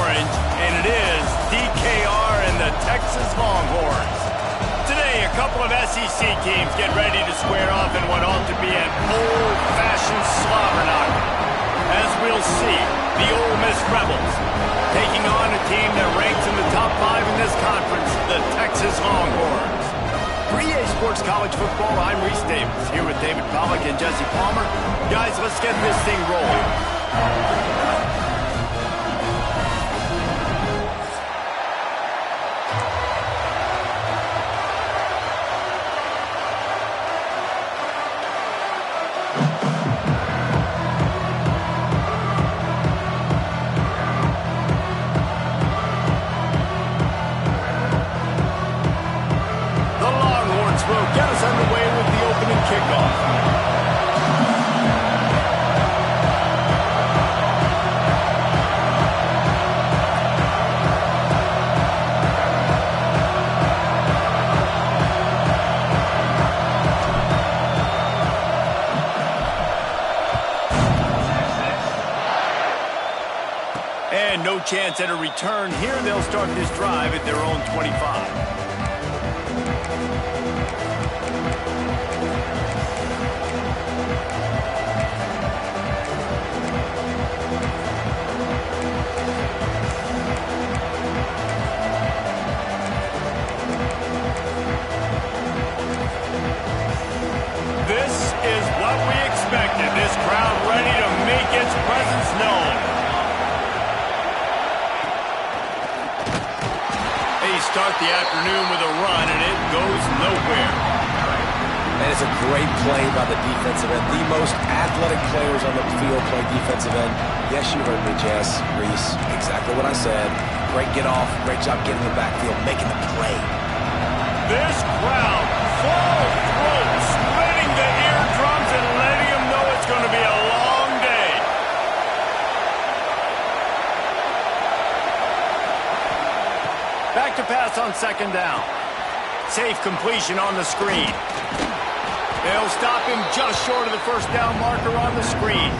orange, and it is DKR and the Texas Longhorns. Today, a couple of SEC teams get ready to square off in what ought to be an old-fashioned slobber knocker. As we'll see, the Ole Miss Rebels taking on a team that ranks in the top 5 in this conference, the Texas Longhorns. For EA Sports College Football, I'm Reese Davis, here with David Pollack and Jesse Palmer. Guys, let's get this thing rolling. And no chance at a return here. They'll start this drive at their own 25. This is what we expected. This crowd ready to make its presence known. Start the afternoon with a run, and it goes nowhere. And it's a great play by the defensive end. The most athletic players on the field play defensive end. Yes, you heard me, Jess, Reese. Exactly what I said. Great get off. Great job getting the backfield, making the play. This crowd, full throat, splitting the eardrums and letting them know it's going to be a long day. Back to pass on second down. Safe completion on the screen. They'll stop him just short of the first down marker on the screen.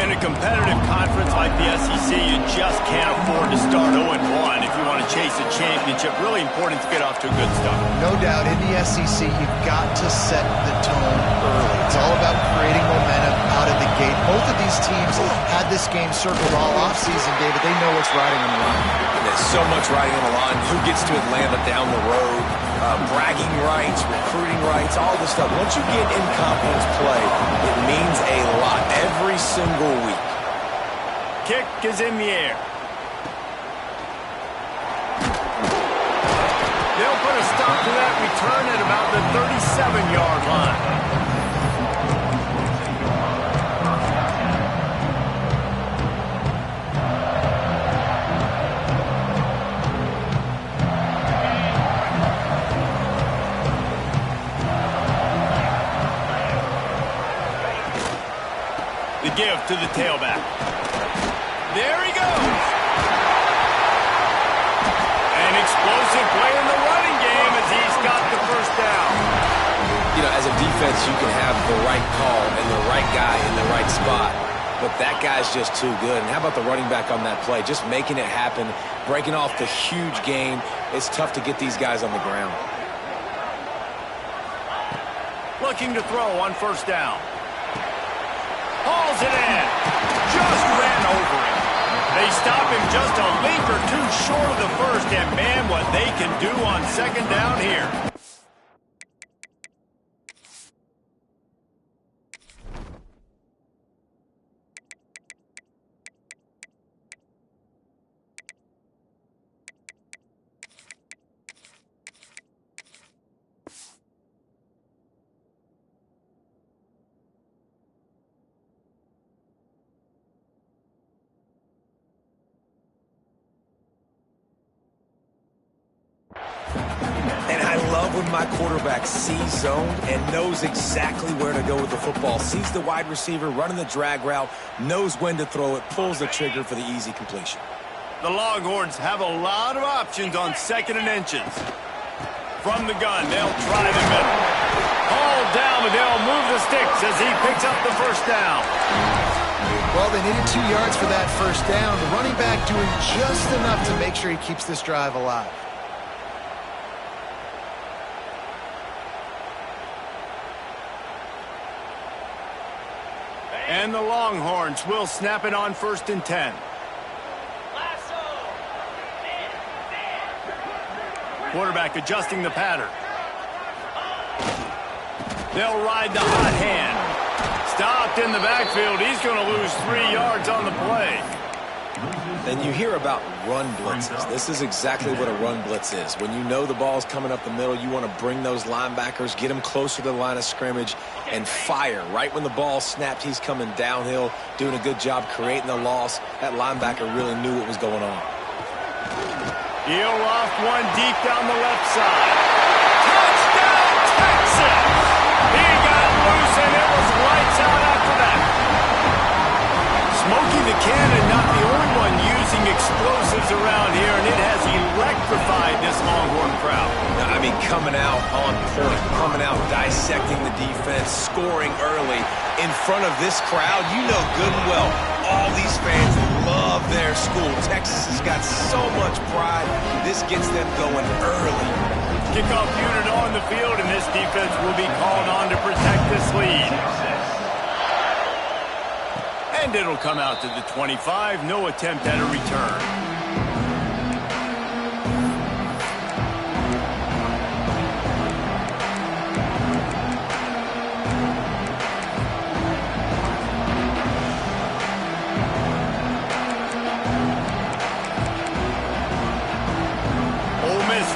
In a competitive conference like the SEC, you just can't afford to start 0-1 if you want to chase a championship. Really important to get off to a good start. No doubt, in the SEC, you've got to set the tone early. It's all about creating momentum out of the gate. Both of these teams had this game circled all offseason, David. They know what's riding on the line. There's so much riding on the line. Who gets to Atlanta down the road? Bragging rights, recruiting rights, all this stuff. Once you get in conference play, it means a lot every single week. Kick is in the air. They'll put a stop to that return at about the 37-yard line. Give to the tailback. There he goes. An explosive play in the running game as he's got the first down. You know, as a defense, you can have the right call and the right guy in the right spot, but that guy's just too good. And how about the running back on that play? Just making it happen, breaking off the huge gain. It's tough to get these guys on the ground. Looking to throw on first down. Hauls it in. Just ran over him. They stop him just a link or two short of the first, and man, what they can do on second down here. When my quarterback sees zone and knows exactly where to go with the football, sees the wide receiver running the drag route, knows when to throw it, pulls the trigger for the easy completion. The Longhorns have a lot of options on second and inches. From the gun, they'll try the middle. Hauled down, but they'll move the sticks as he picks up the first down. Well, they needed 2 yards for that first down. The running back doing just enough to make sure he keeps this drive alive. And the Longhorns will snap it on 1st and 10. Quarterback adjusting the pattern. They'll ride the hot hand. Stopped in the backfield. He's going to lose 3 yards on the play. And you hear about run blitzes. This is exactly what a run blitz is. When you know the ball's coming up the middle, you want to bring those linebackers, get them closer to the line of scrimmage, and fire. Right when the ball snapped, he's coming downhill, doing a good job creating the loss. That linebacker really knew what was going on. He'll loft one deep down the left side. Touchdown, Texas! He got loose, and it was lights out after that. Smokey the Cannon, not the only one using explosives around here, and it has electrified this Longhorn crowd. I mean, coming out on point, coming out dissecting the defense, scoring early in front of this crowd. You know good and well, all these fans love their school. Texas has got so much pride. This gets them going early. Kickoff unit on the field, and this defense will be called on to protect this lead. And it'll come out to the 25. No attempt at a return.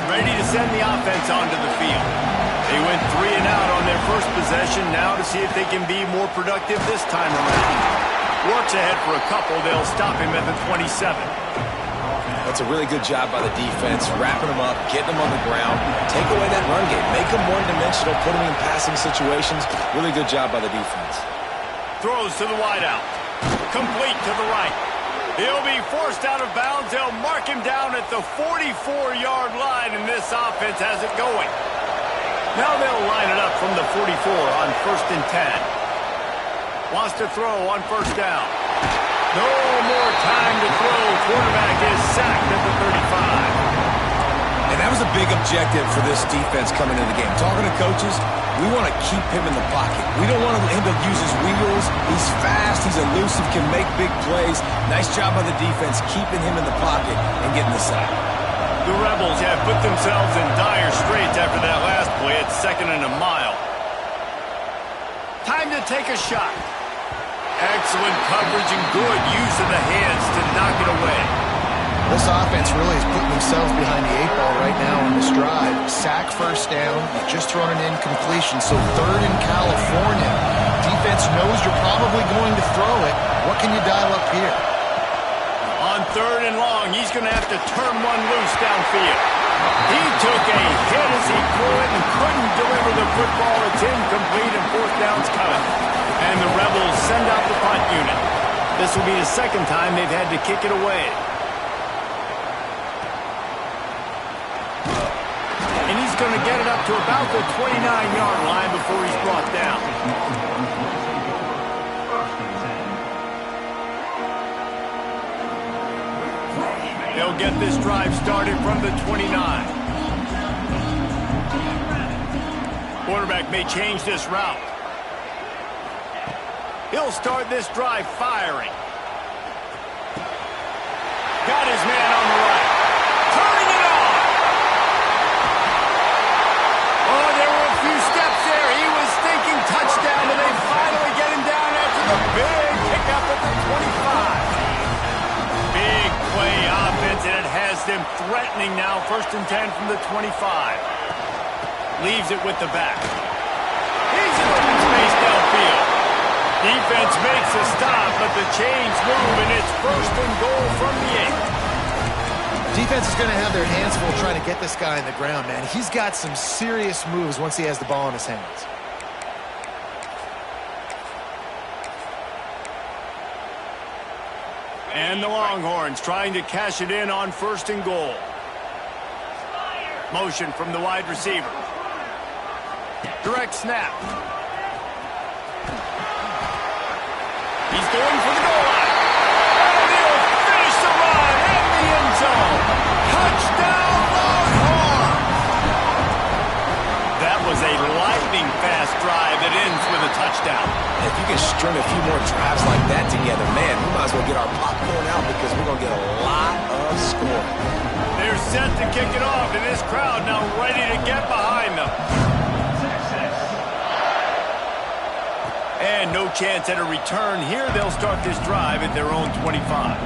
Ready to send the offense onto the field. They went 3 and out on their first possession. Now to see if they can be more productive this time around. Works ahead for a couple. They'll stop him at the 27. That's a really good job by the defense, wrapping them up, getting them on the ground, take away that run game, make them one-dimensional, put them in passing situations. Really good job by the defense. Throws to the wideout. Complete to the right. He'll be forced out of bounds. They'll mark him down at the 44-yard line, and this offense has it going. Now they'll line it up from the 44 on 1st and 10. Wants to throw on 1st down. No more time to throw. Quarterback is sacked at the 35. And that was a big objective for this defense coming into the game. Talking to coaches, we want to keep him in the pocket. We don't want him to use his wheels. He's fast, he's elusive, can make big plays. Nice job by the defense keeping him in the pocket and getting the sack. The Rebels have put themselves in dire straits after that last play at 2nd and a mile. Time to take a shot. Excellent coverage and good use of the hands to knock it away. This offense really is putting themselves behind the 8 ball right now on this drive. Sack 1st down. You've just thrown an incompletion, so 3rd in California. Defense knows you're probably going to throw it. What can you dial up here? On 3rd and long, he's going to have to turn one loose downfield. He took a hit as he threw it and couldn't deliver the football. It's incomplete, and 4th down's coming. And the Rebels send out the punt unit. This will be the 2nd time they've had to kick it away. And he's going to get it up to about the 29-yard line before he's brought down. They'll get this drive started from the 29. Quarterback may change this route. He'll start this drive firing. Got his man on the right. Turning it on. Oh, there were a few steps there. He was thinking touchdown, and they finally get him down after the big pickup at the 25. Big play offense, and it has them threatening now. 1st and 10 from the 25. Leaves it with the back. He's in open space downfield. Defense makes a stop, but the chains move, and it's 1st and goal from the 8. Defense is going to have their hands full trying to get this guy in the ground, man. He's got some serious moves once he has the ball in his hands. And the Longhorns trying to cash it in on 1st and goal. Motion from the wide receiver. Direct snap. He's going for the goal line. And he'll finish the run in the end zone. Touchdown, Longhorns! That was a lightning-fast drive that ends with a touchdown. If you can string a few more drives like that together, man, we might as well get our popcorn out because we're going to get a lot of scoring. They're set to kick it off, and this crowd now ready to get behind them. And no chance at a return here. They'll start this drive at their own 25.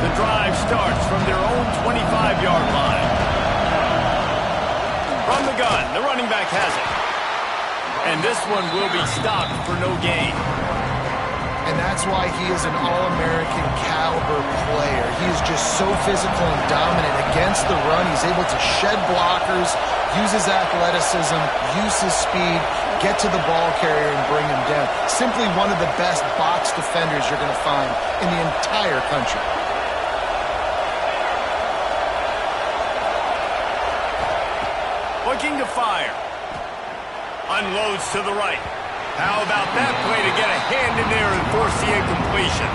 The drive starts from their own 25-yard line. From the gun, the running back has it. And this one will be stopped for no gain. And that's why he is an All-American caliber player. He is just so physical and dominant against the run. He's able to shed blockers, use his athleticism, use his speed, get to the ball carrier and bring him down. Simply one of the best box defenders you're going to find in the entire country. Looking to fire. Unloads to the right. How about that play to get a hand in there and force the incompletion?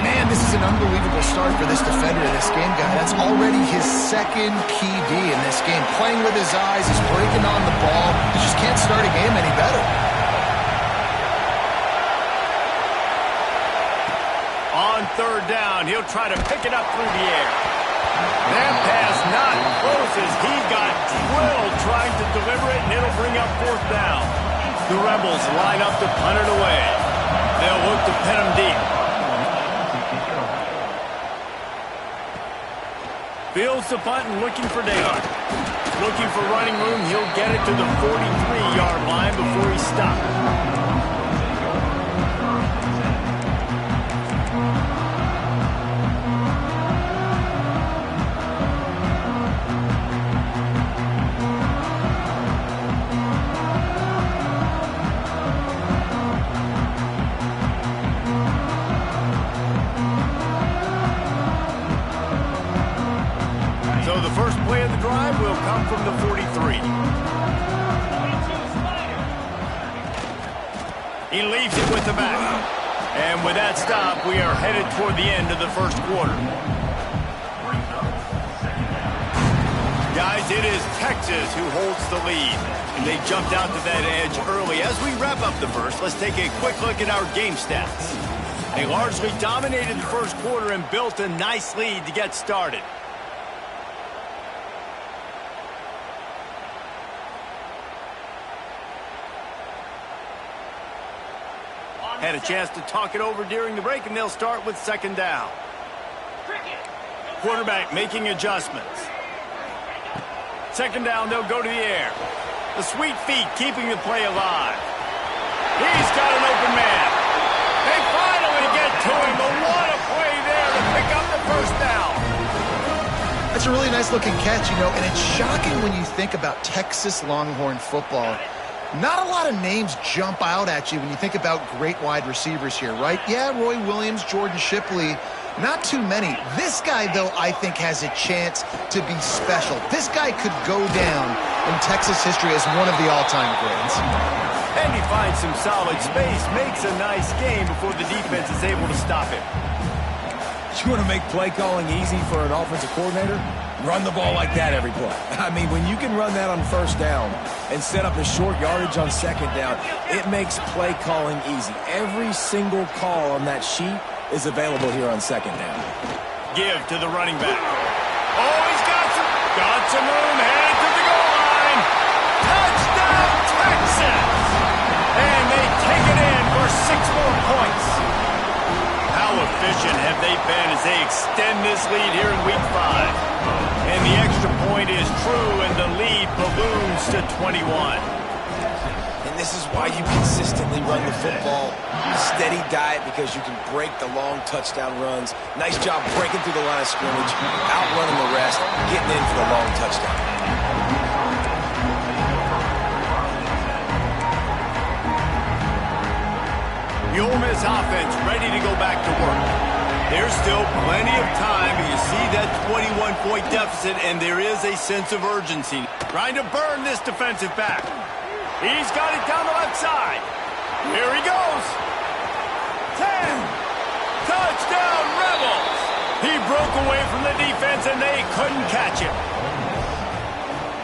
Man, this is an unbelievable start for this defender in this game, guy. That's already his second PD in this game. Playing with his eyes, he's breaking on the ball. You just can't start a game any better. On third down, he'll try to pick it up through the air. That pass not close as he got drilled trying to deliver it, and it'll bring up fourth down. The Rebels line up to punt it away. They'll look to pin him deep. Fields the punt and looking for daylight. Looking for running room, he'll get it to the 43-yard line before he stops. So the first play of the drive will come from the 43. He leaves it with the back. And with that stop, we are headed toward the end of the first quarter. Guys, it is Texas who holds the lead. And they jumped out to that edge early. As we wrap up the first, let's take a quick look at our game stats. They largely dominated the first quarter and built a nice lead to get started. Had a chance to talk it over during the break, and they'll start with second down. Quarterback making adjustments. Second down, they'll go to the air. The sweet feet keeping the play alive. He's got an open man. They finally get to him, but what a play there to pick up the first down. That's a really nice-looking catch, you know, and it's shocking when you think about Texas Longhorn football. Not a lot of names jump out at you when you think about great wide receivers here, right? Yeah, Roy Williams, Jordan Shipley, not too many. This guy, though, I think has a chance to be special. This guy could go down in Texas history as one of the all-time greats. And he finds some solid space, makes a nice game before the defense is able to stop him. You want to make play calling easy for an offensive coordinator? Run the ball like that every play. I mean, when you can run that on first down and set up a short yardage on second down, it makes play calling easy. Every single call on that sheet is available here on second down. Give to the running back. Oh, he's got some room, headed to the goal line. Touchdown, Texas! And they take it in for 6 more points. How efficient have they been as they extend this lead here in Week 5? And the extra point is true, and the lead balloons to 21. And And this is why you consistently run the football. A steady diet because you can break the long touchdown runs. Nice job breaking through the line of scrimmage, outrunning the rest, getting in for the long touchdown. The Ole Miss offense ready to go back to work. There's still plenty of time. You see that 21-point deficit, and there is a sense of urgency. Trying to burn this defensive back. He's got it down the left side. Here he goes. 10. Touchdown, Rebels. He broke away from the defense, and they couldn't catch him.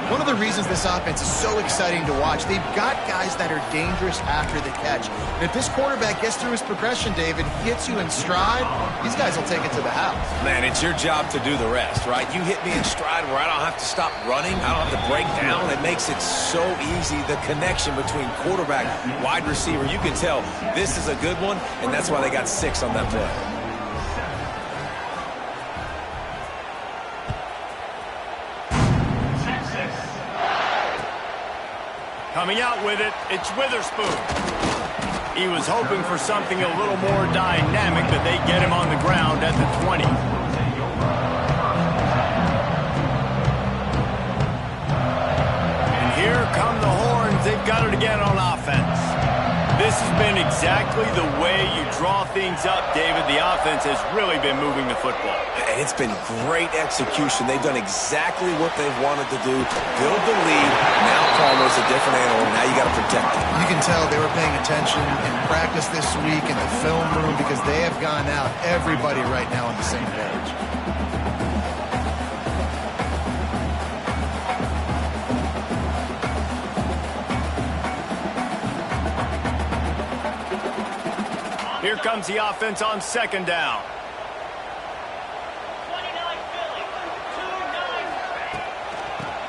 One of the reasons this offense is so exciting to watch, they've got guys that are dangerous after the catch. And if this quarterback gets through his progression, David, hits you in stride, these guys will take it to the house. Man, it's your job to do the rest, right? You hit me in stride where I don't have to stop running. I don't have to break down. It makes it so easy. The connection between quarterback, wide receiver, you can tell this is a good one, and that's why they got 6 on that play. Coming out with it, it's Witherspoon. He was hoping for something a little more dynamic, but they get him on the ground at the 20. And here come the horns. They've got it again on offense. This has been exactly the way you draw things up, David. The offense has really been moving the football. And it's been great execution. They've done exactly what they've wanted to do. Build the lead. Now Palmer's a different animal. Now you got to protect it. You can tell they were paying attention in practice this week in the film room because they have gone out, everybody right now on the same page. Here comes the offense on second down.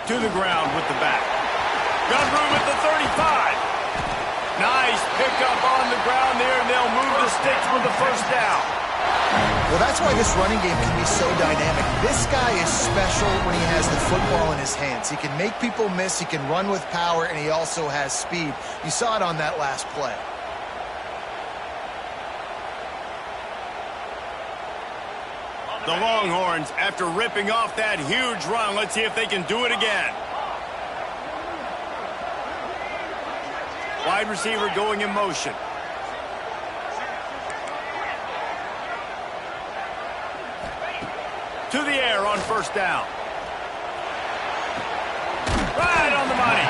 To the ground with the back. Got room at the 35. Nice pickup on the ground there, and they'll move the sticks with the first down. Well, that's why this running game can be so dynamic. This guy is special when he has the football in his hands. He can make people miss, he can run with power, and he also has speed. You saw it on that last play. The Longhorns, after ripping off that huge run, let's see if they can do it again. Wide receiver going in motion. To the air on first down. Right on the money.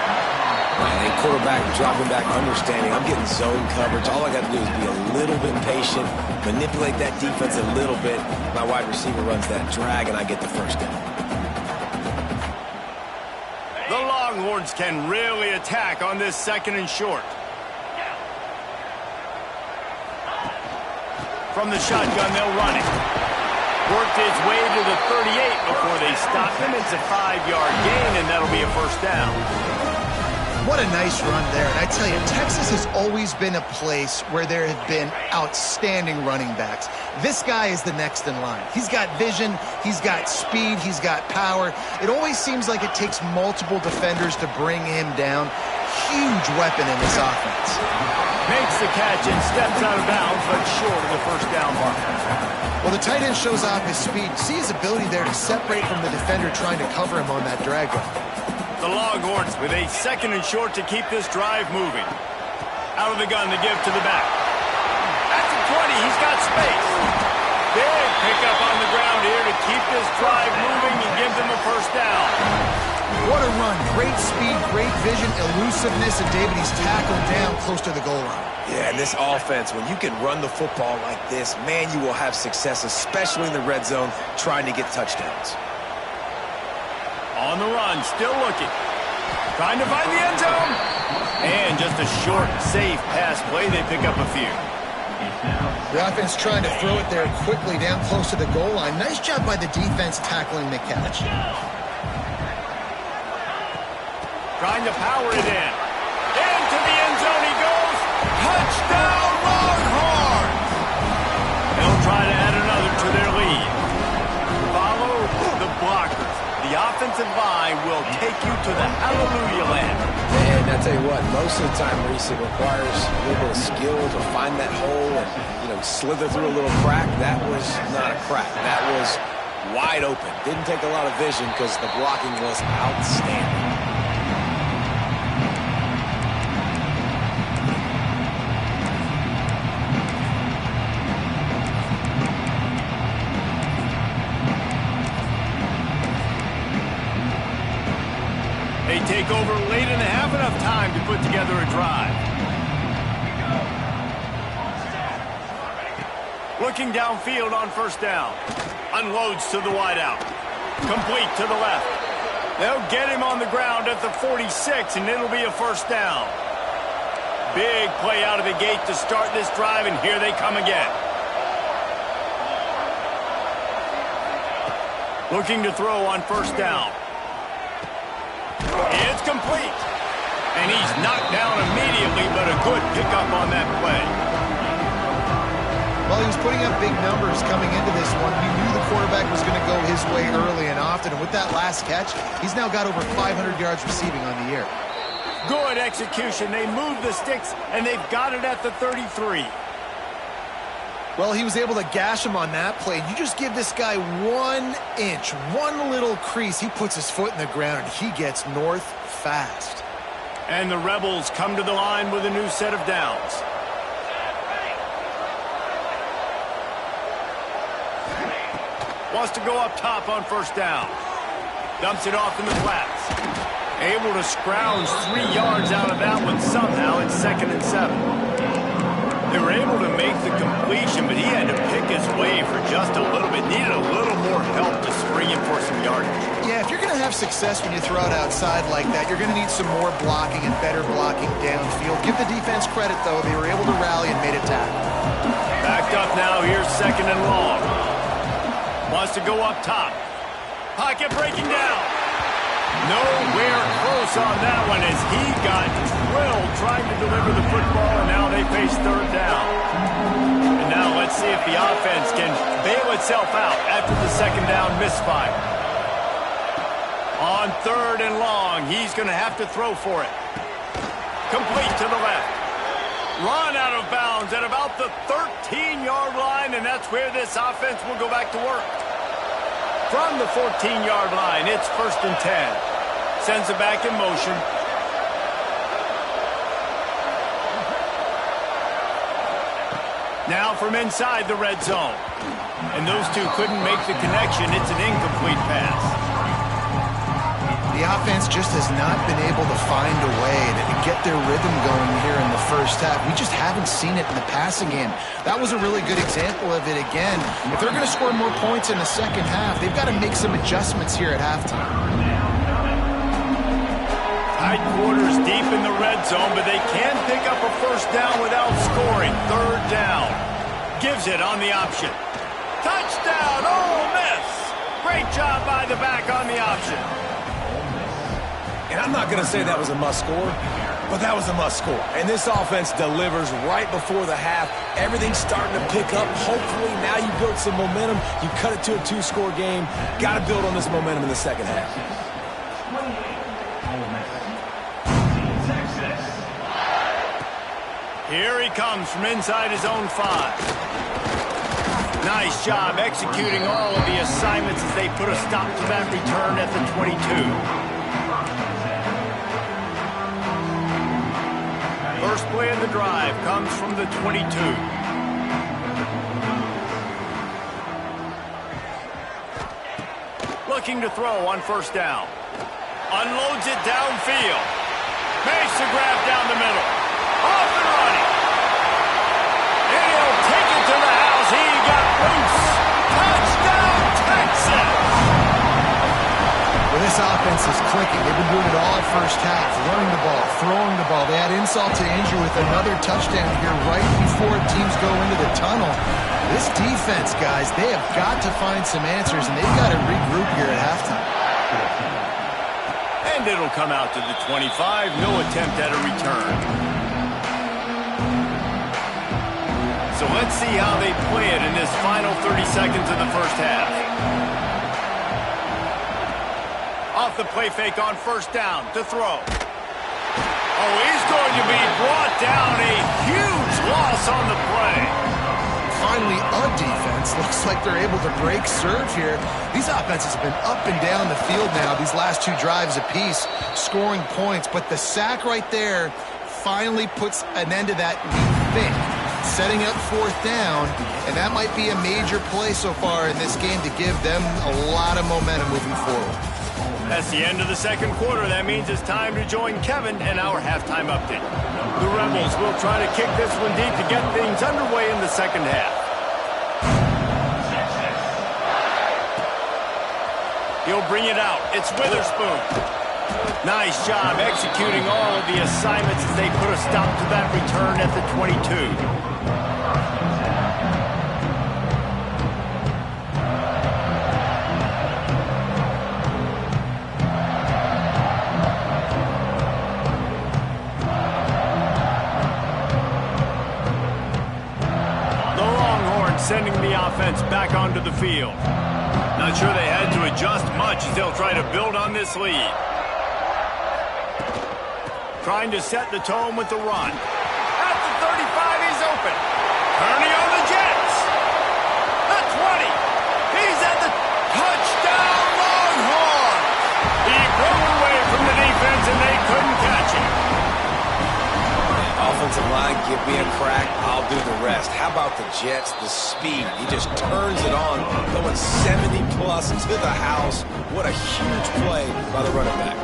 And quarterback dropping back, understanding. I'm getting zone coverage. All I got to do is be a little bit patient, manipulate that defense a little bit. My wide receiver runs that drag, and I get the first down. The Longhorns can really attack on this second and short. From the shotgun, they'll run it. Worked its way to the 38 before they stop him. It's a 5-yard gain, and that'll be a first down. What a nice run there. And I tell you, Texas has always been a place where there have been outstanding running backs. This guy is the next in line. He's got vision, he's got speed, he's got power. It always seems like it takes multiple defenders to bring him down. Huge weapon in this offense. Makes the catch and steps out of bounds, but short of the first down mark. Well, the tight end shows off his speed. See his ability there to separate from the defender trying to cover him on that drag route. The Longhorns with a second and short to keep this drive moving. Out of the gun, the give to the back. At the 20, he's got space. Big pickup on the ground here to keep this drive moving and give them a first down. What a run. Great speed, great vision, elusiveness, and David, he's tackled down close to the goal line. Yeah, and this offense, when you can run the football like this, man, you will have success, especially in the red zone, trying to get touchdowns. On the run, still looking. Trying to find the end zone. And just a short, safe pass play. They pick up a few. The offense trying to throw it there quickly down close to the goal line. Nice job by the defense tackling the catch. Trying to power it in. Into the end zone he goes. Touchdown, Longhorns! They'll try to add another to their lead. Follow the blockers. The offensive line will take you to the hallelujah land. And I tell you what, most of the time, Reese, it requires a little bit of skill to find that hole and, slither through a little crack. That was not a crack. That was wide open. Didn't take a lot of vision because the blocking was outstanding. They take over late and have enough time to put together a drive. Looking downfield on first down. Unloads to the wideout. Complete to the left. They'll get him on the ground at the 46, and it'll be a first down. Big play out of the gate to start this drive, and here they come again. Looking to throw on first down. It's complete. And he's knocked down immediately, but a good pickup on that play. Well, he was putting up big numbers coming into this one. He knew the quarterback was going to go his way early and often. And with that last catch, he's now got over 500 yards receiving on the year. Good execution. They move the sticks, and they've got it at the 33. Well, he was able to gash him on that play. You just give this guy 1 inch, one little crease. He puts his foot in the ground, and he gets north fast. And the Rebels come to the line with a new set of downs. Wants to go up top on first down. Dumps it off in the flats. Able to scrounge 3 yards out of that one somehow. It's 2nd and 7. They were able to make the completion, but he had to pick his way for just a little bit. Needed a little more help to spring him for some yardage. Yeah, if you're going to have success when you throw it outside like that, you're going to need some more blocking and better blocking downfield. Give the defense credit, though. They were able to rally and made a tackle. Backed up now. Here's 2nd and long. Wants to go up top. Pocket breaking down. Nowhere close on that one as he got drilled trying to deliver the football, and now they face 3rd down. And now let's see if the offense can bail itself out after the 2nd down misfire. On 3rd and long, he's going to have to throw for it. Complete to the left. Run out of bounds at about the 13-yard line, and that's where this offense will go back to work. From the 14-yard line, it's 1st and 10. Sends it back in motion. Now from inside the red zone. And those two couldn't make the connection. It's an incomplete pass. The offense just has not been able to find a way to get their rhythm going here in the first half. We just haven't seen it in the passing game. That was a really good example of it again. If they're going to score more points in the second half, they've got to make some adjustments here at halftime. Tight quarters deep in the red zone, but they can pick up a first down without scoring. 3rd down. Gives it on the option. Touchdown, Ole Miss! Great job by the back on the option. And I'm not going to say that was a must-score, but that was a must-score. And this offense delivers right before the half. Everything's starting to pick up. Hopefully now you built some momentum. You cut it to a 2-score game. Got to build on this momentum in the second half. Here he comes from inside his own 5. Nice job executing all of the assignments as they put a stop to that return at the 22. First play of the drive comes from the 22. Looking to throw on first down. Unloads it downfield. Makes the grab down the middle. Off and running. And he'll take it to the house. He got loose. Touchdown, Texas! Well, this offense is clicking. They've been doing it all at first half. Running the ball, throwing the ball. They add insult to injury with another touchdown here right before teams go into the tunnel. This defense, guys, they have got to find some answers, and they've got to regroup here at halftime. And it'll come out to the 25. No attempt at a return. So let's see how they play it in this final 30 seconds of the first half. Off the play fake on first down to throw. Oh, he's down. A huge loss on the play. Finally, a defense. Looks like they're able to break serve here. These offenses have been up and down the field now, these last two drives apiece, scoring points. But the sack right there finally puts an end to that, we think, setting up fourth down. And that might be a major play so far in this game to give them a lot of momentum moving forward. That's the end of the second quarter. That means it's time to join Kevin and our halftime update. The Rebels will try to kick this one deep to get things underway in the second half. He'll bring it out. It's Witherspoon. Nice job executing all of the assignments as they put a stop to that return at the 22. Sending the offense back onto the field. Not sure they had to adjust much as they'll try to build on this lead. Trying to set the tone with the run. At the 35, he's open. Turning on the Jets. The 20. He's at the touchdown Longhorn. He broke away from the defense and they couldn't catch him. Offensive line, give me a crack, I'll do the rest. How about the Jets, the speed? He just turns it on, going 70-plus to the house. What a huge play by the running back.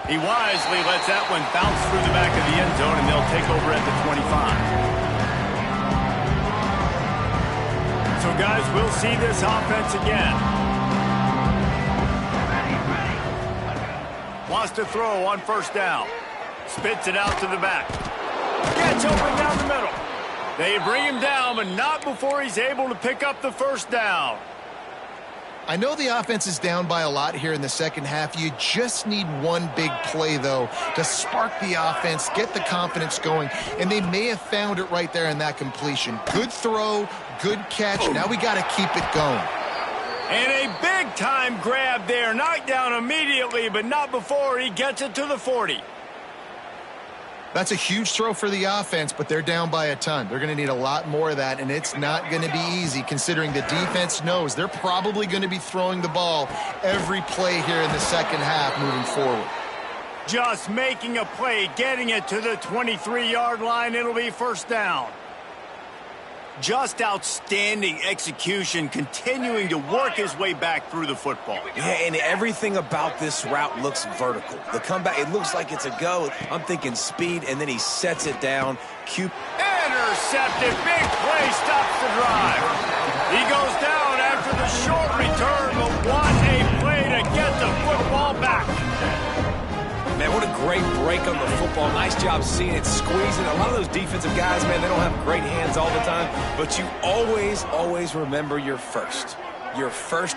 He wisely lets that one bounce through the back of the end zone, and they'll take over at the 25. So, guys, we'll see this offense again. Wants to throw on first down. Spits it out to the back. Gets open down the middle. They bring him down, but not before he's able to pick up the first down. I know the offense is down by a lot here in the second half. You just need one big play, though, to spark the offense, get the confidence going, and they may have found it right there in that completion. Good throw, good catch. Now we got to keep it going. And a big-time grab there. Knocked down immediately, but not before he gets it to the 40. That's a huge throw for the offense, but they're down by a ton. They're going to need a lot more of that, and it's not going to be easy considering the defense knows they're probably going to be throwing the ball every play here in the second half moving forward. Just making a play, getting it to the 23-yard line. It'll be first down. Just outstanding execution, continuing to work his way back through the football. Yeah, and everything about this route looks vertical. The comeback, it looks like it's a go. I'm thinking speed, and then he sets it down. Intercepted. Big play stops the drive. He goes down after the short return, but what a play to get the football back. Man, what a great break on the football. Nice job seeing it, squeezing. A lot of those defensive guys, man, they don't have great hands all the time, but you always remember your first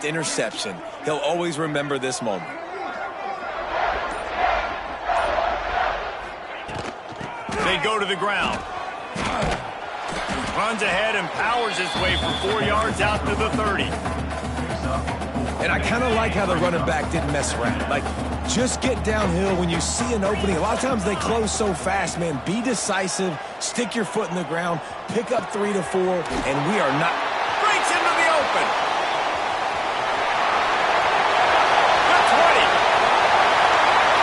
interception. He'll always remember this moment. They go to the ground. Runs ahead and powers his way for 4 yards out to the 30. And I kind of like how the running back didn't mess around. Like, just get downhill when you see an opening. A lot of times they close so fast, man. Be decisive, stick your foot in the ground, pick up 3 to 4, and we are not. Breaks into the open. The 20.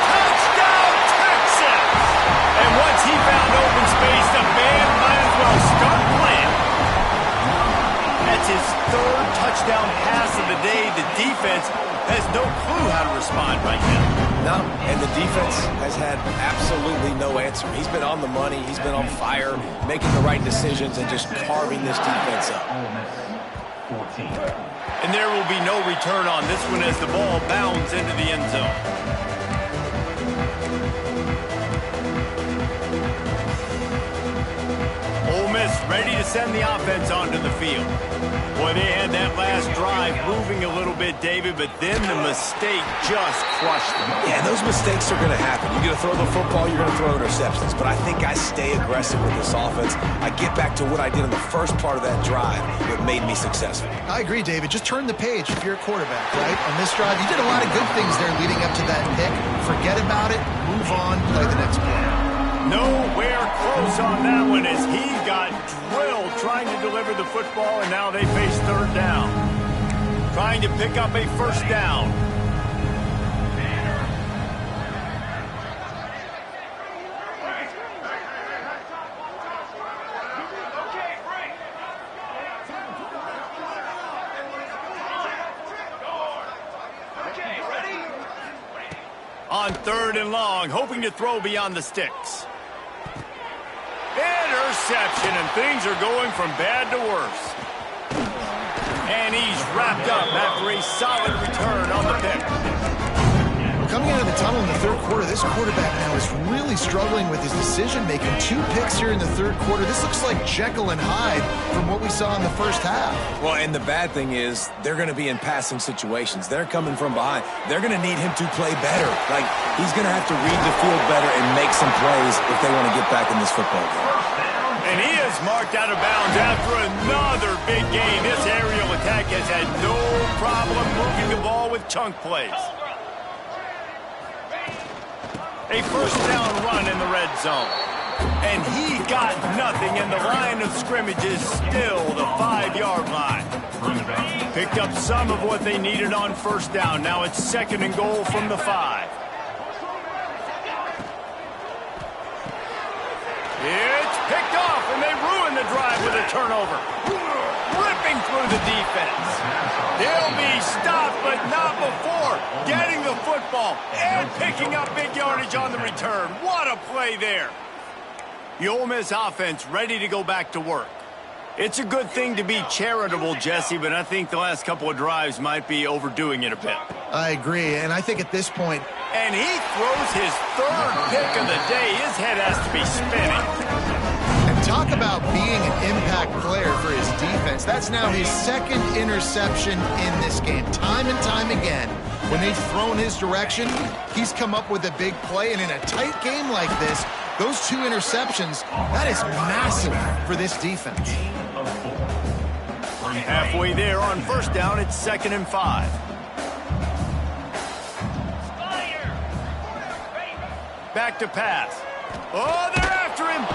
Touchdown, Texas. And once he found open space, the man might as well start playing. That's his third touchdown pass of the day. The defense has no clue how to respond right now. No, and the defense has had absolutely no answer. He's been on the money. He's been on fire, making the right decisions and just carving this defense up. And there will be no return on this one as the ball bounds into the end zone. Ole Miss ready to send the offense onto the field. Boy, they had that last drive moving a little bit, David, but then the mistake just crushed them. Yeah, those mistakes are going to happen. You're going to throw the football, you're going to throw interceptions. But I think I stay aggressive with this offense. I get back to what I did in the first part of that drive that made me successful. I agree, David. Just turn the page if you're a quarterback, right? On this drive, you did a lot of good things there leading up to that pick. Forget about it, move on, play the next play. Nowhere close on that one as he got drilled trying to deliver the football, and now they face third down. Trying to pick up a first down. On third and long, hoping to throw beyond the sticks. Interception, and things are going from bad to worse. And he's wrapped up after a solid return on the pick. Coming out of the tunnel in the third quarter, this quarterback now is really struggling with his decision-making. 2 picks here in the third quarter. This looks like Jekyll and Hyde from what we saw in the first half. Well, and the bad thing is they're going to be in passing situations. They're coming from behind. They're going to need him to play better. Like, he's going to have to read the field better and make some plays if they want to get back in this football game. And he is marked out of bounds after another big game. This aerial attack has had no problem moving the ball with chunk plays. A first down run in the red zone. And he got nothing, and the line of scrimmage is still the 5-yard line. Picked up some of what they needed on first down. Now it's second and goal from the 5. It's picked off, and they ruin the drive with a turnover. Ripping through the defense. They'll be stopped, but not before getting the football and picking up big yardage on the return. What a play there. The Ole Miss offense ready to go back to work. It's a good thing to be charitable, Jesse, but I think the last couple of drives might be overdoing it a bit. I agree, and I think at this point... And he throws his third pick of the day. His head has to be spinning. And talk about being an impact player for his defense. That's now his second interception in this game. Time and time again, when they've thrown his direction, he's come up with a big play. And in a tight game like this, those 2 interceptions, that is massive for this defense. Halfway there on first down, it's second and 5. Back to pass. Oh, they're after him.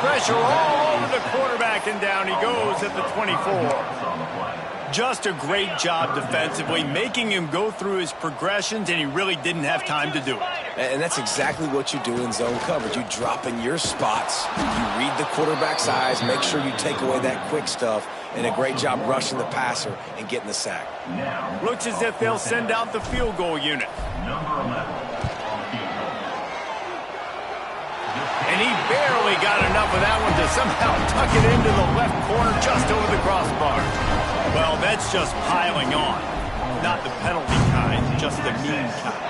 Pressure all over the quarterback, and down he goes at the 24. Just a great job defensively, making him go through his progressions, and he really didn't have time to do it. And that's exactly what you do in zone coverage. You drop in your spots, you read the quarterback's eyes, make sure you take away that quick stuff, and a great job rushing the passer and getting the sack. Looks as if they'll send out the field goal unit. And he barely got enough of that one to somehow tuck it into the left corner just over the crossbar. Well, that's just piling on. Not the penalty kind, just the mean kind.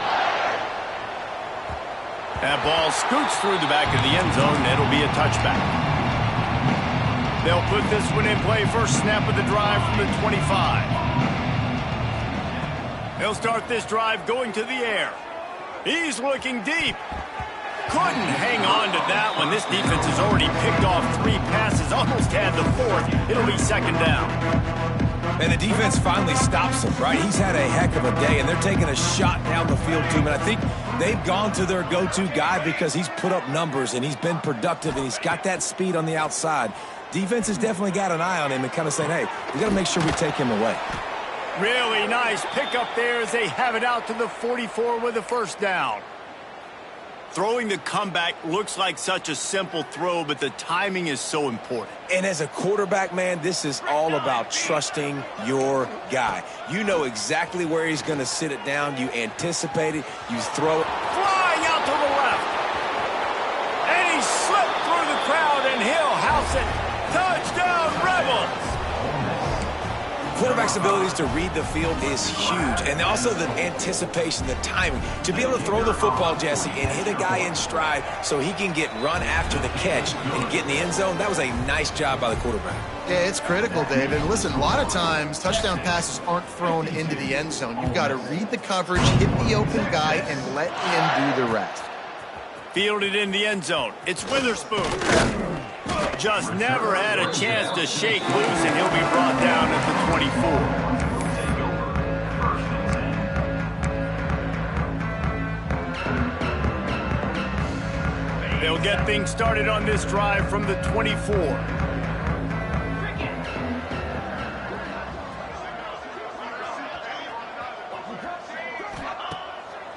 That ball scoots through the back of the end zone, and it'll be a touchback. They'll put this one in play. First snap of the drive from the 25. They'll start this drive going to the air. He's looking deep. Couldn't hang on to that one. This defense has already picked off 3 passes, almost had the 4th. It'll be second down. And the defense finally stops him, right? He's had a heck of a day, and they're taking a shot down the field to him. And I think they've gone to their go-to guy because he's put up numbers, and he's been productive, and he's got that speed on the outside. Defense has definitely got an eye on him and kind of saying, hey, we got to make sure we take him away. Really nice pickup there as they have it out to the 44 with a first down. Throwing the comeback looks like such a simple throw, but the timing is so important. And as a quarterback, man, this is all about trusting your guy. You know exactly where he's going to sit it down. You anticipate it. You throw it. Flying out to the left. And he slipped through the crowd, and he'll house it. Touchdown, Rebels. quarterback's abilities to read the field is huge, and also the anticipation, the timing. To be able to throw the football, Jesse, and hit a guy in stride so he can get run after the catch and get in the end zone, that was a nice job by the quarterback. Yeah, it's critical, David. Listen, a lot of times touchdown passes aren't thrown into the end zone. You've got to read the coverage, hit the open guy, and let him do the rest. Fielded in the end zone. It's Witherspoon. Just never had a chance to shake loose, and he'll be brought down at the 24. They'll get things started on this drive from the 24.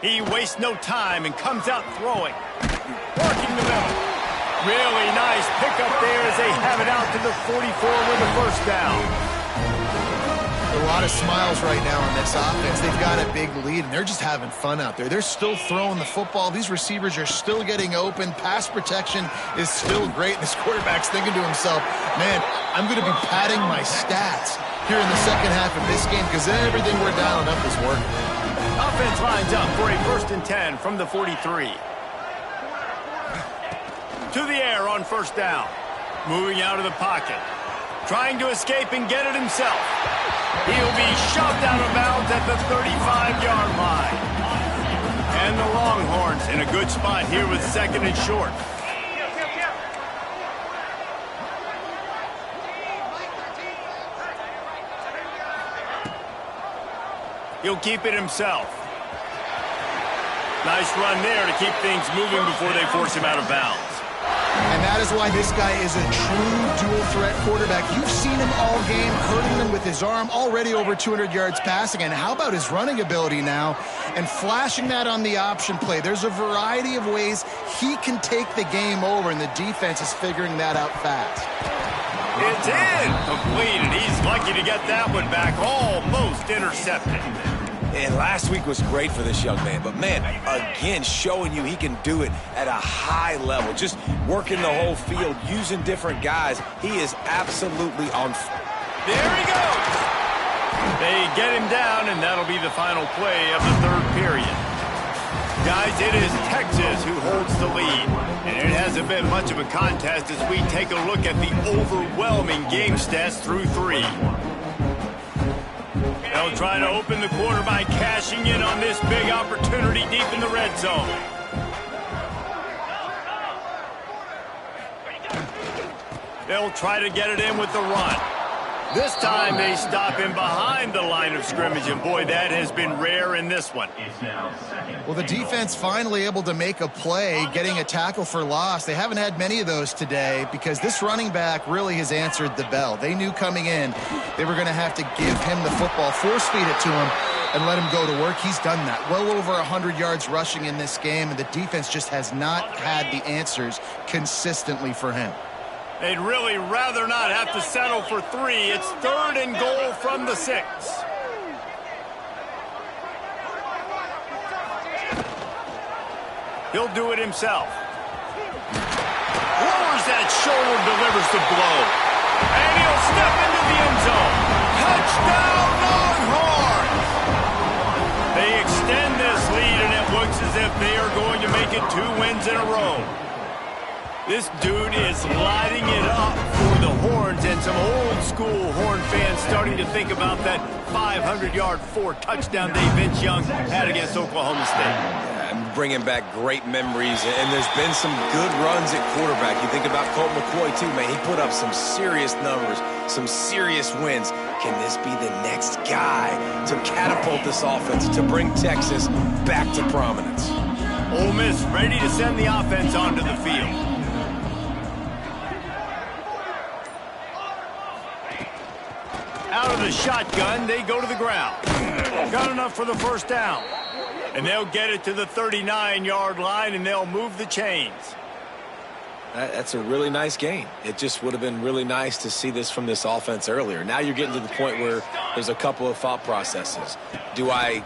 He wastes no time and comes out throwing. Working the middle. Really nice pickup there as they have it out to the 44 with the first down. A lot of smiles right now on this offense. They've got a big lead, and they're just having fun out there. They're still throwing the football. These receivers are still getting open. Pass protection is still great. This quarterback's thinking to himself, man, I'm going to be padding my stats here in the second half of this game because everything we're dialing up is working. Offense lines up for a 1st and 10 from the 43. To the air on first down. Moving out of the pocket. Trying to escape and get it himself. He'll be shoved out of bounds at the 35-yard line. And the Longhorns in a good spot here with 2nd and short. He'll keep it himself. Nice run there to keep things moving before they force him out of bounds. And that is why this guy is a true dual-threat quarterback. You've seen him all game, hurting them with his arm, already over 200 yards passing. And how about his running ability now and flashing that on the option play? There's a variety of ways he can take the game over, and the defense is figuring that out fast. It's incomplete, and he's lucky to get that one back, almost intercepted. And last week was great for this young man. But, man, again, showing you he can do it at a high level. Just working the whole field, using different guys. He is absolutely on fire. There he goes. They get him down, and that'll be the final play of the 3rd period. Guys, it is Texas who holds the lead. And it hasn't been much of a contest as we take a look at the overwhelming game stats through 3. They'll try to open the quarter by cashing in on this big opportunity deep in the red zone. They'll try to get it in with the run. This time they stop him behind the line of scrimmage, and boy, that has been rare in this one. Well, the defense finally able to make a play, getting a tackle for loss. They haven't had many of those today because this running back really has answered the bell. They knew coming in they were going to have to give him the football, force-feed it to him, and let him go to work. He's done that. Well over 100 yards rushing in this game, and the defense just has not had the answers consistently for him. They'd really rather not have to settle for 3. It's 3rd and goal from the 6. He'll do it himself. Lowers that shoulder, delivers the blow. And he'll step into the end zone. Touchdown, Longhorns! They extend this lead, and it looks as if they are going to make it 2 wins in a row. This dude is lighting it up for the Horns, and some old-school Horn fans starting to think about that 500-yard 4-touchdown day Vince Young had against Oklahoma State. I'm bringing back great memories, and there's been some good runs at quarterback. You think about Colt McCoy, too, man. He put up some serious numbers, some serious wins. Can this be the next guy to catapult this offense, to bring Texas back to prominence? Ole Miss ready to send the offense onto the field. Out of the shotgun, they go to the ground. Got enough for the first down. And they'll get it to the 39-yard line, and they'll move the chains. That's a really nice game. It just would have been really nice to see this from this offense earlier. Now you're getting to the point where there's a couple of thought processes. Do I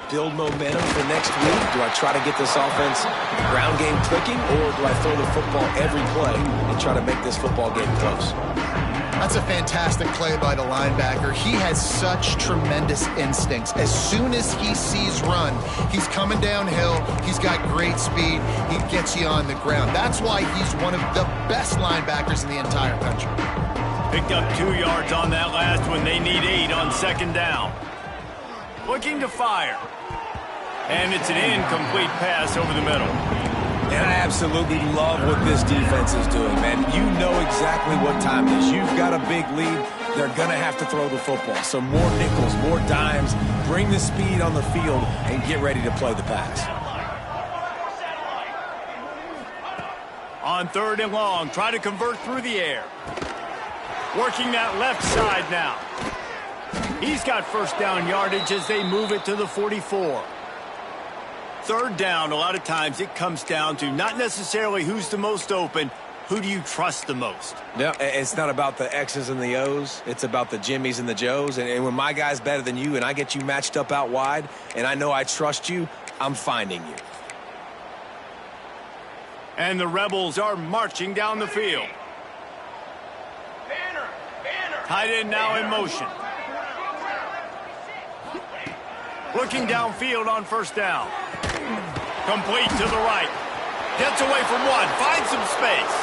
build momentum for next week? Do I try to get this offense ground game clicking, or do I throw the football every play and try to make this football game close? That's a fantastic play by the linebacker. He has such tremendous instincts. As soon as he sees run, he's coming downhill. He's got great speed. He gets you on the ground. That's why he's one of the best linebackers in the entire country. Picked up 2 yards on that last one. They need 8 on second down. Looking to fire. And it's an incomplete pass over the middle. And I absolutely love what this defense is doing, man. You know exactly what time it is. You've got a big lead. They're going to have to throw the football. So more nickels, more dimes, bring the speed on the field, and get ready to play the pass. On 3rd and long, try to convert through the air. Working that left side now. He's got first down yardage as they move it to the 44. 3rd down, a lot of times it comes down to not necessarily who's the most open, who do you trust the most? Yeah, it's not about the X's and the O's. It's about the Jimmies and the Joes. And when my guy's better than you and I get you matched up out wide and I know I trust you, I'm finding you. And the Rebels are marching down the field. Tight end now in motion. Looking downfield on 1st down. Complete to the right. Gets away from one. Finds some space.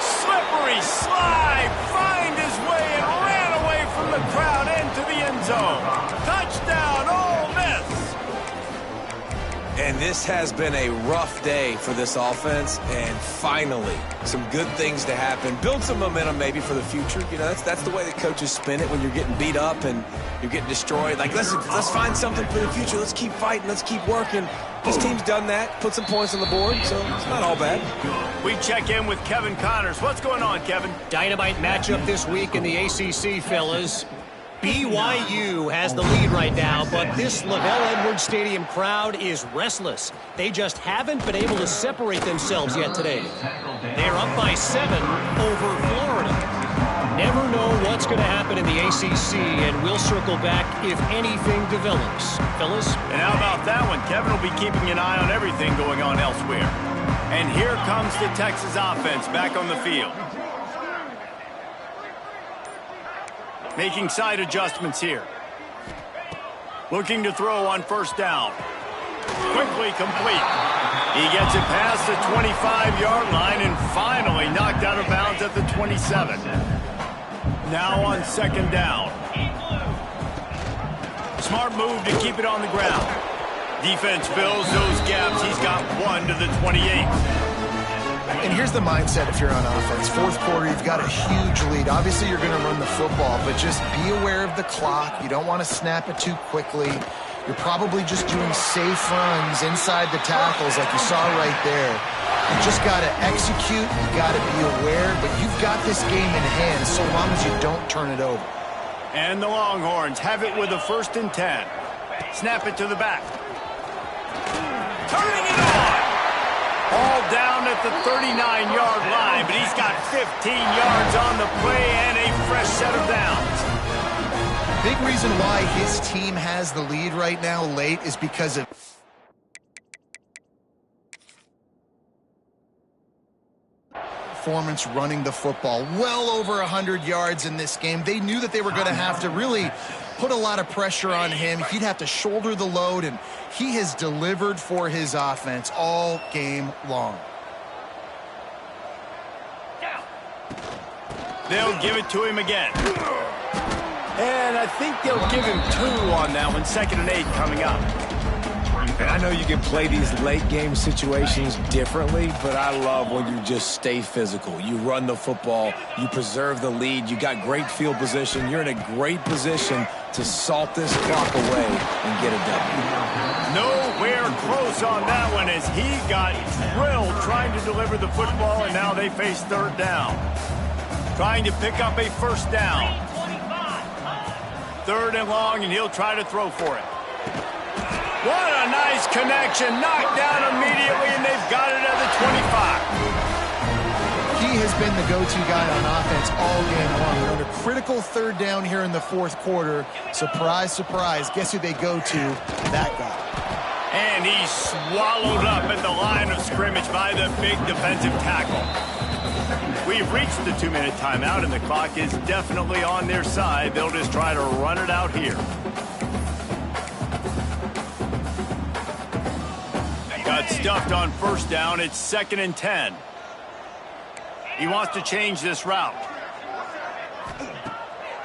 Slippery slide. Find his way and ran away from the crowd into the end zone. Touchdown, Ole Miss. And this has been a rough day for this offense, and finally, some good things to happen. Build some momentum maybe for the future. You know, that's the way that coaches spin it when you're getting beat up and you're getting destroyed. Like, let's find something for the future. Let's keep fighting. Let's keep working. This team's done that, put some points on the board, so it's not all bad. We check in with Kevin Connors. What's going on, Kevin? Dynamite matchup this week in the ACC, fellas. BYU has the lead right now, but this LaVell Edwards Stadium crowd is restless. They just haven't been able to separate themselves yet today. They're up by 7 over Florida. Never know what's going to happen in the ACC, and we'll circle back if anything develops. Fellas? And how about that one? Kevin will be keeping an eye on everything going on elsewhere. And here comes the Texas offense back on the field. Making side adjustments here. Looking to throw on 1st down. Quickly complete. He gets it past the 25-yard line and finally knocked out of bounds at the 27. Now on 2nd down. Smart move to keep it on the ground. Defense fills those gaps. He's got 1 to the 28. And here's the mindset if you're on offense. 4th quarter, you've got a huge lead. Obviously, you're going to run the football, but just be aware of the clock. You don't want to snap it too quickly. You're probably just doing safe runs inside the tackles like you saw right there. You just got to execute. You got to be aware, but you've got this game in hand so long as you don't turn it over. And the Longhorns have it with a 1st and 10. Snap it to the back. Turning it on. All down at the 39-yard line, but he's got 15 yards on the play and a fresh set of downs. Big reason why his team has the lead right now late is because of performance running the football. Well over 100 yards in this game. They knew that they were going to have to really put a lot of pressure on him. He'd have to shoulder the load, and he has delivered for his offense all game long. They'll give it to him again. And I think they'll give him 2 on that one. 2nd and 8 coming up. And I know you can play these late-game situations differently, but I love when you just stay physical. You run the football. You preserve the lead. You got great field position. You're in a great position to salt this clock away and get a W. Nowhere close on that one as he got drilled trying to deliver the football, and now they face 3rd down. Trying to pick up a 1st down. 3rd and long, and he'll try to throw for it. What a nice connection. Knocked down immediately, and they've got it at the 25. He has been the go-to guy on offense all game long. They're on a critical 3rd down here in the 4th quarter. Surprise, surprise. Guess who they go to? That guy. And he's swallowed up at the line of scrimmage by the big defensive tackle. We've reached the 2-minute timeout, and the clock is definitely on their side. They'll just try to run it out here. Got stuffed on first down. It's 2nd and 10. He wants to change this route.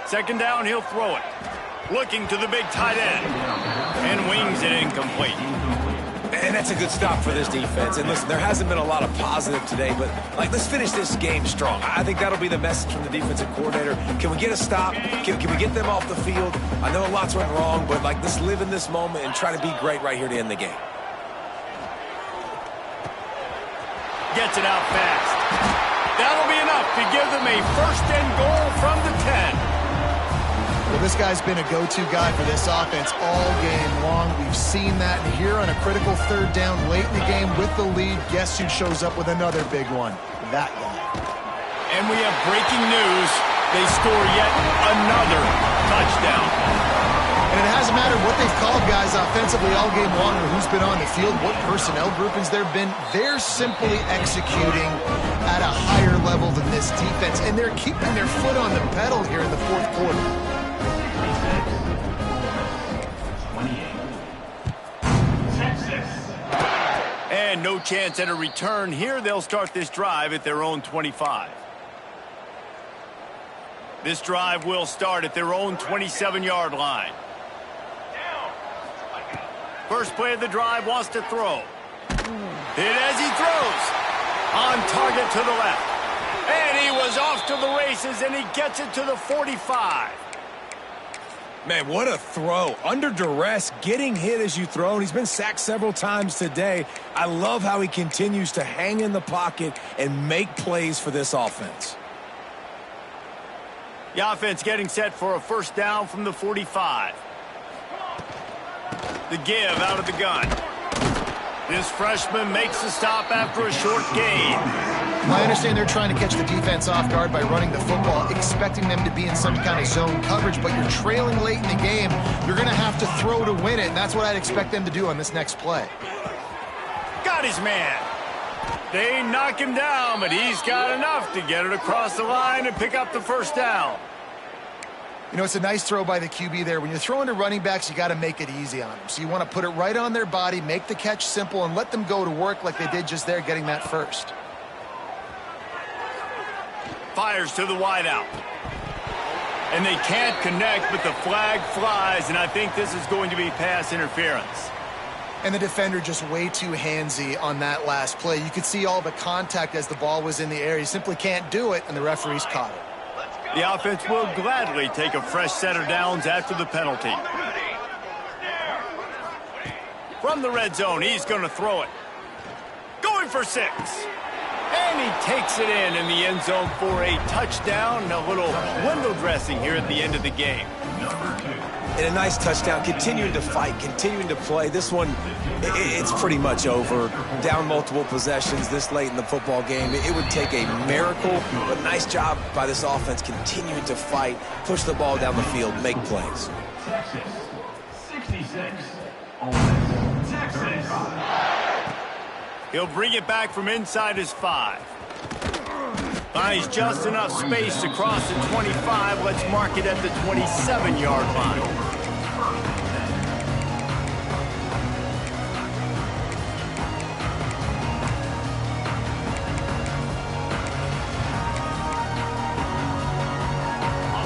2nd down, he'll throw it. Looking to the big tight end. And wings it incomplete. And that's a good stop for this defense. And listen, there hasn't been a lot of positive today, but let's finish this game strong. I think that'll be the message from the defensive coordinator. Can we get a stop? Can we get them off the field? I know lots went wrong, but let's live in this moment and try to be great right here to end the game. Gets it out fast. That'll be enough to give them a 1st and goal from the 10. Well, this guy's been a go-to guy for this offense all game long. We've seen that here on a critical 3rd down late in the game with the lead. Guess who shows up with another big one? That guy. And we have breaking news. They score yet another touchdown. And it hasn't mattered what they've called guys offensively all game long or who's been on the field, what personnel groupings there have been. They're simply executing at a higher level than this defense, and they're keeping their foot on the pedal here in the 4th quarter. And no chance at a return here. They'll start this drive at their own 25. This drive will start at their own 27-yard line. First play of the drive, wants to throw. Hit as he throws. On target to the left. And he was off to the races, and he gets it to the 45. Man, what a throw. Under duress, getting hit as you throw. And he's been sacked several times today. I love how he continues to hang in the pocket and make plays for this offense. The offense getting set for a 1st down from the 45. The give out of the gun. This freshman makes the stop after a short gain. I understand they're trying to catch the defense off guard by running the football, expecting them to be in some kind of zone coverage, but you're trailing late in the game. You're going to have to throw to win it, and that's what I'd expect them to do on this next play. Got his man. They knock him down, but he's got enough to get it across the line and pick up the 1st down. You know, it's a nice throw by the QB there. When you're throwing to running backs, you got to make it easy on them. So you want to put it right on their body, make the catch simple, and let them go to work like they did just there, getting that first. Fires to the wideout. And they can't connect, but the flag flies, and I think this is going to be pass interference. And the defender just way too handsy on that last play. You could see all the contact as the ball was in the air. He simply can't do it, and the referees caught it. The offense will gladly take a fresh set of downs after the penalty. From the red zone, he's going to throw it. Going for 6. And he takes it in the end zone for a touchdown. A little window dressing here at the end of the game. And a nice touchdown, continuing to fight, continuing to play. This one, it's pretty much over. Down multiple possessions this late in the football game. It would take a miracle, but nice job by this offense continuing to fight, push the ball down the field, make plays. Texas, 66. Texas. He'll bring it back from inside his 5. Finds just enough space to cross the 25. Let's mark it at the 27-yard line.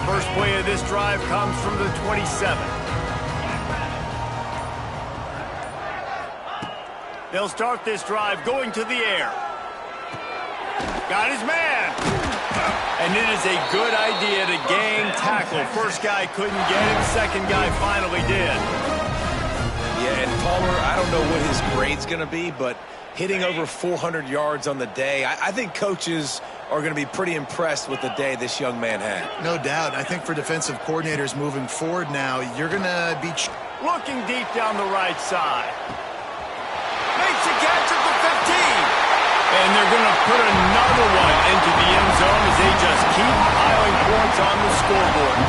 First play of this drive comes from the 27. They'll start this drive going to the air. Got his man. And it is a good idea to gang tackle. First guy couldn't get him. Second guy finally did. Yeah, and Palmer, I don't know what his grade's going to be, but hitting over 400 yards on the day, I think coaches are going to be pretty impressed with the day this young man had. No doubt. I think for defensive coordinators moving forward now, you're going to be looking deep down the right side. Makes a catch at the 15. And they're going to put another one into the end zone as they just keep piling points on the scoreboard.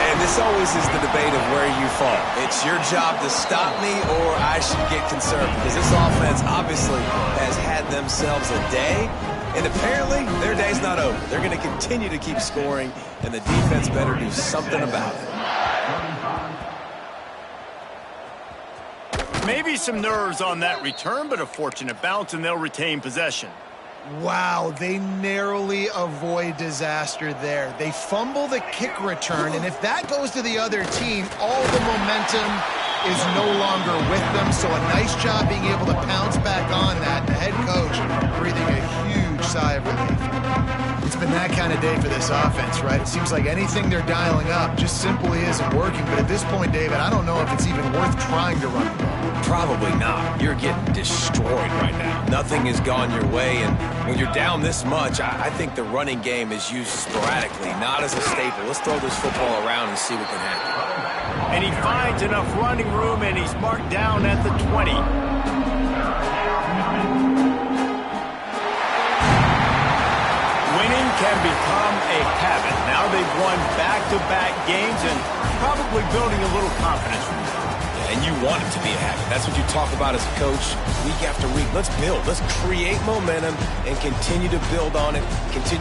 And this always is the debate of where you fall. It's your job to stop me or I should get concerned, because this offense obviously has had themselves a day. And apparently, their day's not over. They're going to continue to keep scoring, and the defense better do something about it. Maybe some nerves on that return, but a fortunate bounce, and they'll retain possession. Wow, they narrowly avoid disaster there. They fumble the kick return, and if that goes to the other team, all the momentum is no longer with them. So a nice job being able to pounce back on that. The head coach breathing a huge sigh of relief. It's been that kind of day for this offense, right? It seems like anything they're dialing up just simply isn't working. But at this point, David, I don't know if it's even worth trying to run the ball. Probably not. You're getting destroyed right now. Nothing has gone your way, and when you're down this much, I think the running game is used sporadically, not as a staple. Let's throw this football around and see what can happen. And he finds enough running room, and he's marked down at the 20. Winning can become a habit. Now they've won back-to-back games and probably building a little confidence from that. And you want it to be a habit. That's what you talk about as a coach week after week. Let's build. Let's create momentum and continue to build on it.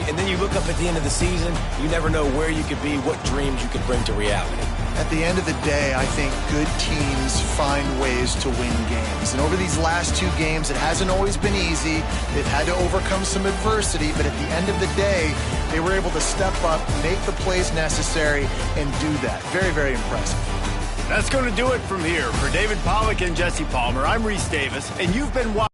And then you look up at the end of the season, you never know where you could be, what dreams you could bring to reality. At the end of the day, I think good teams find ways to win games. And over these last two games, it hasn't always been easy. They've had to overcome some adversity, but at the end of the day, they were able to step up, make the plays necessary, and do that. Very, very impressive. That's going to do it from here. For David Pollack and Jesse Palmer, I'm Reese Davis, and you've been watching.